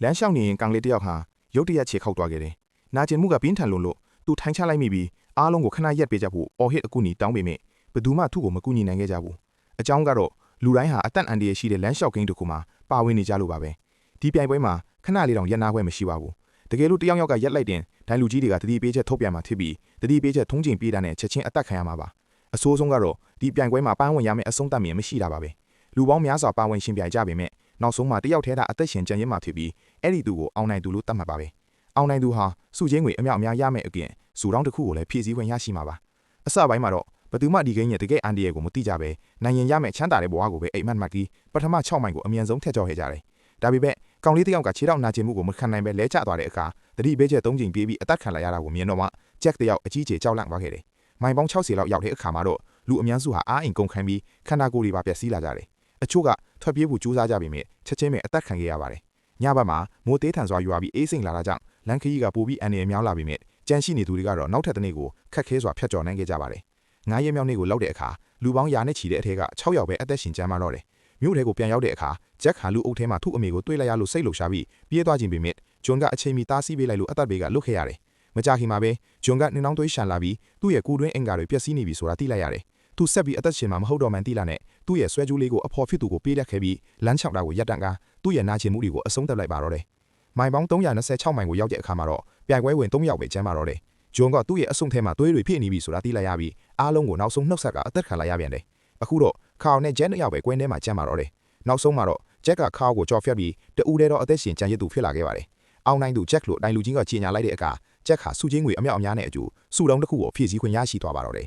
လမ်းလျှောက်နေရင်ကောင်လေးတယောက်ဟာရုတ်တရက်ခြေခောက်သွားခဲ့တယ်။နာကျင်မှုကပြင်းထန်လွန်းလို့သူထိုင်ချလိုက်မိပြီးအားလုံးကိုခဏရက်ပေးကြဖို့အော်ဟစ်အကူအညီတောင်းပေမဲ့ဘယ်သူမှသူ့ကိုမကူညီနိုင်ခဲ့ကြဘူး။အကြောင်းကတော့လူတိုင်းဟာအသက်အန္တရာယ်ရှိတဲ့လမ်းလျှောက်ကိန်းတစ်ခုမှာပါဝင်နေကြလို့ပါပဲ။ဒီပြိုင်ပွဲမှာခဏလေးတောင်ရက်နာခွင့်မရှိပါဘူး။တကယ်လို့တယောက်ယောက်ကရက်လိုက်တင်ဒိုင်လူကြီးတွေကတတိပေးချက်ထုတ်ပြန်မှာဖြစ်ပြီးတတိပေးချက်ထုံးကျင်ပြေးတာနဲ့ချက်ချင်းအသက်ခံရမှာပါ။အဆိုးဆုံးကတော့ဒီပြိုင်ပွဲမှာပန်းဝင်ရမယ့်အဆုံးသတ်မြင်မရှိတာပါပဲ။လူပေါင်းများစွာပါဝင်ရှင်ပြိုင်ကြပေမဲ့နောက်ဆုံးမှာတယောက်ထဲသာအသက်ရှင်ကျန်ရစ်မှာဖြစ်ပြီးအဲ့ဒီသူကိုအောင်နိုင်သူလို့သတ်မှတ်ပါပဲ။အောင်နိုင်သူဟာစုချင်းငွေအမြောက်အများရမယ့်အပြင်စုတောင်းတစ်ခုကိုလည်းဖြည့်ဆည်းခွင့်ရရှိမှာပါ။အစပိုင်းမှာတော့ဘယ်သူမှဒီကိန်းရဲ့တကယ်အန်ဒီရဲ့ကိုမသိကြပဲနိုင်ရင်ရမယ့်ချမ်းသာတဲ့ဘဝကိုပဲအိမ်မက်မှတ်ပြီးပထမ6မိုင်ကိုအမြန်ဆုံးထက်ကျော်ခဲ့ကြတယ်။ဒါပေမဲ့ကောင်လေးတယောက်ကခြေထောက်နာကျင်မှုကိုမခံနိုင်ပဲလဲကျသွားတဲ့အခါတတိပေးချက်3ချိန်ပြေးပြီးအသက်ခံလိုက်ရတာကိုမြင်တော့မှဂျက်တယောက်အကြီးကျယ်ကြောက်လန့်သွားခဲ့တယ်။မိုင်ပေါင်း60လောက်ရောက်တဲ့အခါမှာတော့လူအများစုဟာအားအိမ်ကုန်ခံပြီးခန္ဓာကိုယ်တွေပါပျက်စီးလာကြတယ်။အချို့ကထွက်ပြေးဖို့ကြိုးစားကြပေမဲ့ချက်ချင်းပဲအသက်ခံခဲ့ရပါတယ်။ညဘက်မှာမိုးသေးထန်စွာရွာပြီးအေးစိမ့်လာတာကြောင့်လမ်းခရီးကပိုပြီးအန္တရာယ်များလာပေမဲ့ကြမ်းရှိနေသူတွေကတော့နောက်ထပ်တစ်နေ့ကိုခက်ခဲစွာဖျက်ကျော်နိုင်ခဲ့ကြပါတယ်။9ရက်မြောက်နေ့ကိုလောက်တဲ့အခါလူပေါင်းရာနဲ့ချီတဲ့အထက်က6ယောက်ပဲအသက်ရှင်ကျန်မာတော့တယ်။မြို့ထဲကိုပြန်ရောက်တဲ့အခါဂျက်ဟာလူအုပ်ထဲမှာသူ့အမေကိုတွေ့လိုက်ရလို့စိတ်လှုပ်ရှားပြီးပြေးသွားခြင်းပေမဲ့ဂျွန်ကအချိန်မီတားဆီးပေးလိုက်လို့အသက်ဘေးကလွတ်ခဲ့ရတယ်။မကြာခင်မှာပဲဂျွန်ကနှင်းနှောင်းသွေးရှန်လာပြီးသူ့ရဲ့ကိုယ်တွင်းအင်္ဂါတွေပျက်စီးနေပြီဆိုတာသိလိုက်ရတယ်။သူဆက်ပြီးအသက်ရှင်မှာမဟုတ်တော့မှန်းသိလာနဲ့သူ့ရဲ့ဆွဲကြိုးလေးကိုအဖော်ဖြစ်သူကိုပေးလက်ခဲ့ပြီးလမ်းချောက်တာကိုရပ်တန့်ကားသူ့ရဲ့နာကျင်မှုတွေကိုအဆုံးသတ်လိုက်ပါတော့တယ်။မိုင်ပေါင်း326မိုင်ကိုရောက်တဲ့အခါမှာတော့ပြိုင်ပွဲဝင်3ယောက်ပဲကျန်ပါတော့တယ်။ဂျွန်ကသူ့ရဲ့အဆုံထဲမှာသွေးတွေဖြစ်နေပြီဆိုတာသိလိုက်ရပြီးအားလုံးကိုနောက်ဆုံးနှုတ်ဆက်ကအသက်ခံလိုက်ရပြန်တယ်။အခုတော့ခါအောင်နဲ့ဂျက်2ယောက်ပဲကွင်းထဲမှာကျန်ပါတော့တယ်။နောက်ဆုံးမှာတော့ဂျက်ကခါအောင်ကိုကြော်ဖြတ်ပြီးတူးတဲတော့အသက်ရှင်ကျန်ရစ်သူဖြစ်လာခဲ့ပါတယ်။အောင်နိုင်သူဂျက်လို့တိုင်လူကြီးကကြီးညာလိုက်တဲ့အခါဂျက်ဟာစုချင်းငွေအမြောက်အများနဲ့အကျိုးစုတောင်းတစ်ခုကိုဖြည့်ဆည်းခွင့်ရရှိသွားပါတော့တယ်